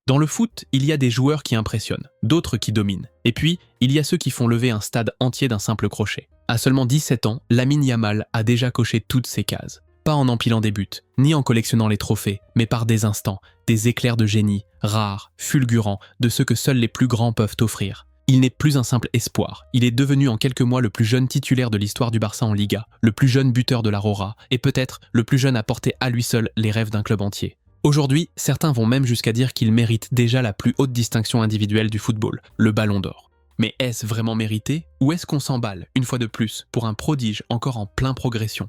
Dans le foot, il y a des joueurs qui impressionnent, d'autres qui dominent. Et puis, il y a ceux qui font lever un stade entier d'un simple crochet. À seulement 17 ans, Lamine Yamal a déjà coché toutes ces cases. Pas en empilant des buts, ni en collectionnant les trophées, mais par des instants, des éclairs de génie, rares, fulgurants, de ceux que seuls les plus grands peuvent offrir. Il n'est plus un simple espoir, il est devenu en quelques mois le plus jeune titulaire de l'histoire du Barça en Liga, le plus jeune buteur de la Rora, et peut-être le plus jeune à porter à lui seul les rêves d'un club entier. Aujourd'hui, certains vont même jusqu'à dire qu'il mérite déjà la plus haute distinction individuelle du football, le Ballon d'Or. Mais est-ce vraiment mérité, ou est-ce qu'on s'emballe, une fois de plus, pour un prodige encore en plein progression?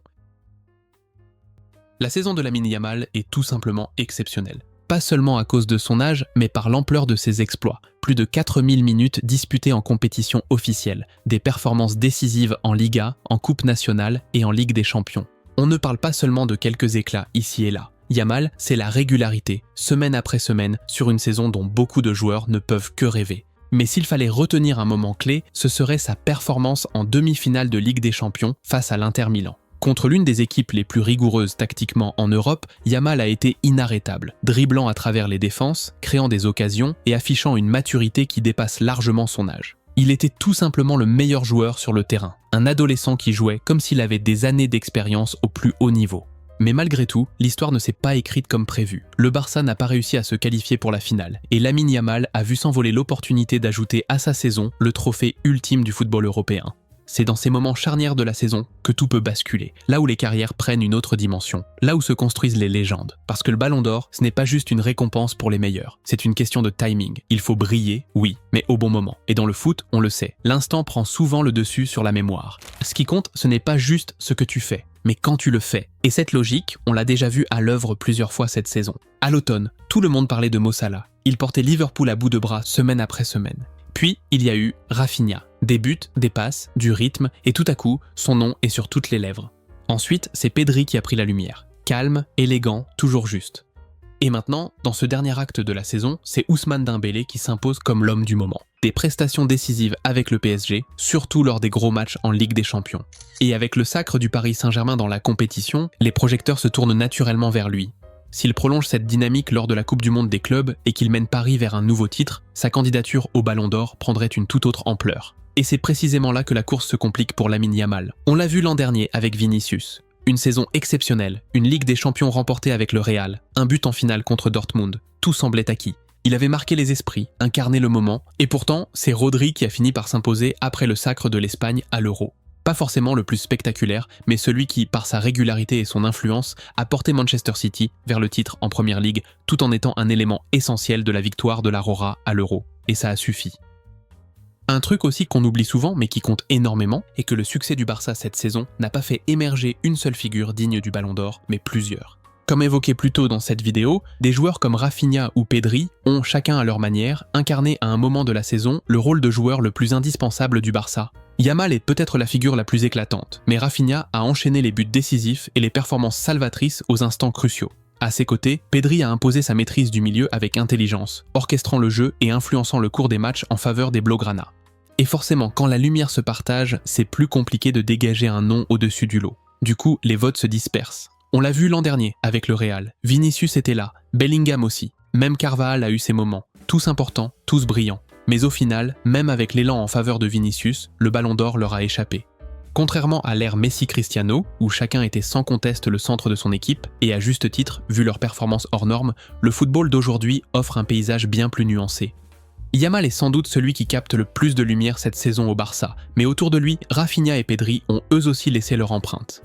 La saison de Lamine Yamal est tout simplement exceptionnelle. Pas seulement à cause de son âge, mais par l'ampleur de ses exploits. Plus de 4000 minutes disputées en compétition officielle, des performances décisives en Liga, en Coupe nationale et en Ligue des Champions. On ne parle pas seulement de quelques éclats ici et là. Yamal, c'est la régularité, semaine après semaine, sur une saison dont beaucoup de joueurs ne peuvent que rêver. Mais s'il fallait retenir un moment clé, ce serait sa performance en demi-finale de Ligue des Champions face à l'Inter Milan. Contre l'une des équipes les plus rigoureuses tactiquement en Europe, Yamal a été inarrêtable, dribblant à travers les défenses, créant des occasions et affichant une maturité qui dépasse largement son âge. Il était tout simplement le meilleur joueur sur le terrain, un adolescent qui jouait comme s'il avait des années d'expérience au plus haut niveau. Mais malgré tout, l'histoire ne s'est pas écrite comme prévu. Le Barça n'a pas réussi à se qualifier pour la finale, et Lamine Yamal a vu s'envoler l'opportunité d'ajouter à sa saison le trophée ultime du football européen. C'est dans ces moments charnières de la saison que tout peut basculer, là où les carrières prennent une autre dimension, là où se construisent les légendes. Parce que le Ballon d'Or, ce n'est pas juste une récompense pour les meilleurs, c'est une question de timing. Il faut briller, oui, mais au bon moment. Et dans le foot, on le sait, l'instant prend souvent le dessus sur la mémoire. Ce qui compte, ce n'est pas juste ce que tu fais, mais quand tu le fais. Et cette logique, on l'a déjà vue à l'œuvre plusieurs fois cette saison. À l'automne, tout le monde parlait de Mo Salah. Il portait Liverpool à bout de bras semaine après semaine. Puis, il y a eu Rafinha. Des buts, des passes, du rythme, et tout à coup, son nom est sur toutes les lèvres. Ensuite, c'est Pedri qui a pris la lumière. Calme, élégant, toujours juste. Et maintenant, dans ce dernier acte de la saison, c'est Ousmane Dembélé qui s'impose comme l'homme du moment. Des prestations décisives avec le PSG, surtout lors des gros matchs en Ligue des Champions. Et avec le sacre du Paris Saint-Germain dans la compétition, les projecteurs se tournent naturellement vers lui. S'il prolonge cette dynamique lors de la Coupe du Monde des clubs et qu'il mène Paris vers un nouveau titre, sa candidature au Ballon d'Or prendrait une toute autre ampleur. Et c'est précisément là que la course se complique pour Lamine Yamal. On l'a vu l'an dernier avec Vinicius. Une saison exceptionnelle, une Ligue des Champions remportée avec le Real, un but en finale contre Dortmund. Tout semblait acquis. Il avait marqué les esprits, incarné le moment, et pourtant, c'est Rodri qui a fini par s'imposer après le sacre de l'Espagne à l'Euro. Pas forcément le plus spectaculaire, mais celui qui, par sa régularité et son influence, a porté Manchester City vers le titre en Premier League, tout en étant un élément essentiel de la victoire de la Rora à l'Euro. Et ça a suffi. Un truc aussi qu'on oublie souvent, mais qui compte énormément, est que le succès du Barça cette saison n'a pas fait émerger une seule figure digne du Ballon d'Or, mais plusieurs. Comme évoqué plus tôt dans cette vidéo, des joueurs comme Rafinha ou Pedri ont, chacun à leur manière, incarné à un moment de la saison le rôle de joueur le plus indispensable du Barça. Yamal est peut-être la figure la plus éclatante, mais Rafinha a enchaîné les buts décisifs et les performances salvatrices aux instants cruciaux. À ses côtés, Pedri a imposé sa maîtrise du milieu avec intelligence, orchestrant le jeu et influençant le cours des matchs en faveur des Blaugrana. Et forcément, quand la lumière se partage, c'est plus compliqué de dégager un nom au-dessus du lot. Du coup, les votes se dispersent. On l'a vu l'an dernier avec le Real. Vinicius était là, Bellingham aussi. Même Carvajal a eu ses moments. Tous importants, tous brillants. Mais au final, même avec l'élan en faveur de Vinicius, le Ballon d'Or leur a échappé. Contrairement à l'ère Messi-Cristiano, où chacun était sans conteste le centre de son équipe, et à juste titre, vu leur performance hors norme, le football d'aujourd'hui offre un paysage bien plus nuancé. Yamal est sans doute celui qui capte le plus de lumière cette saison au Barça, mais autour de lui, Rafinha et Pedri ont eux aussi laissé leur empreinte.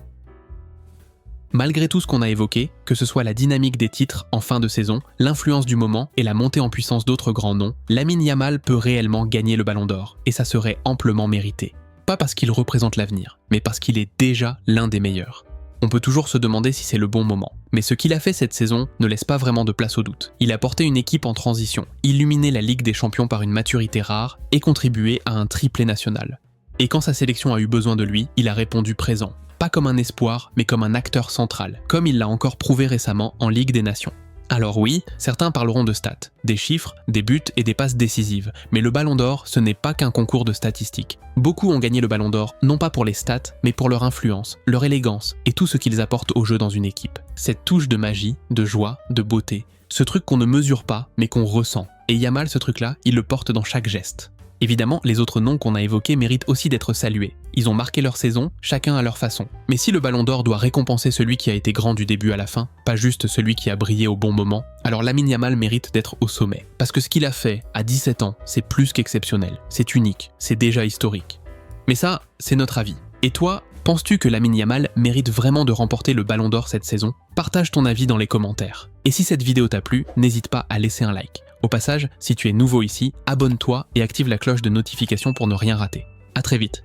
Malgré tout ce qu'on a évoqué, que ce soit la dynamique des titres en fin de saison, l'influence du moment et la montée en puissance d'autres grands noms, Lamine Yamal peut réellement gagner le Ballon d'Or, et ça serait amplement mérité. Pas parce qu'il représente l'avenir, mais parce qu'il est déjà l'un des meilleurs. On peut toujours se demander si c'est le bon moment, mais ce qu'il a fait cette saison ne laisse pas vraiment de place au doute. Il a porté une équipe en transition, illuminé la Ligue des Champions par une maturité rare et contribué à un triplé national. Et quand sa sélection a eu besoin de lui, il a répondu présent. Pas comme un espoir, mais comme un acteur central, comme il l'a encore prouvé récemment en Ligue des Nations. Alors oui, certains parleront de stats, des chiffres, des buts et des passes décisives, mais le Ballon d'Or, ce n'est pas qu'un concours de statistiques. Beaucoup ont gagné le Ballon d'Or, non pas pour les stats, mais pour leur influence, leur élégance et tout ce qu'ils apportent au jeu dans une équipe. Cette touche de magie, de joie, de beauté, Ce truc qu'on ne mesure pas, mais qu'on ressent. Et Yamal, ce truc-là, il le porte dans chaque geste. Évidemment, les autres noms qu'on a évoqués méritent aussi d'être salués. Ils ont marqué leur saison, chacun à leur façon. Mais si le Ballon d'Or doit récompenser celui qui a été grand du début à la fin, pas juste celui qui a brillé au bon moment, alors Lamine Yamal mérite d'être au sommet. Parce que ce qu'il a fait à 17 ans, c'est plus qu'exceptionnel, c'est unique, c'est déjà historique. Mais ça, c'est notre avis. Et toi, penses-tu que Lamine Yamal mérite vraiment de remporter le Ballon d'Or cette saison? Partage ton avis dans les commentaires. Et si cette vidéo t'a plu, n'hésite pas à laisser un like. Au passage, si tu es nouveau ici, abonne-toi et active la cloche de notification pour ne rien rater. À très vite.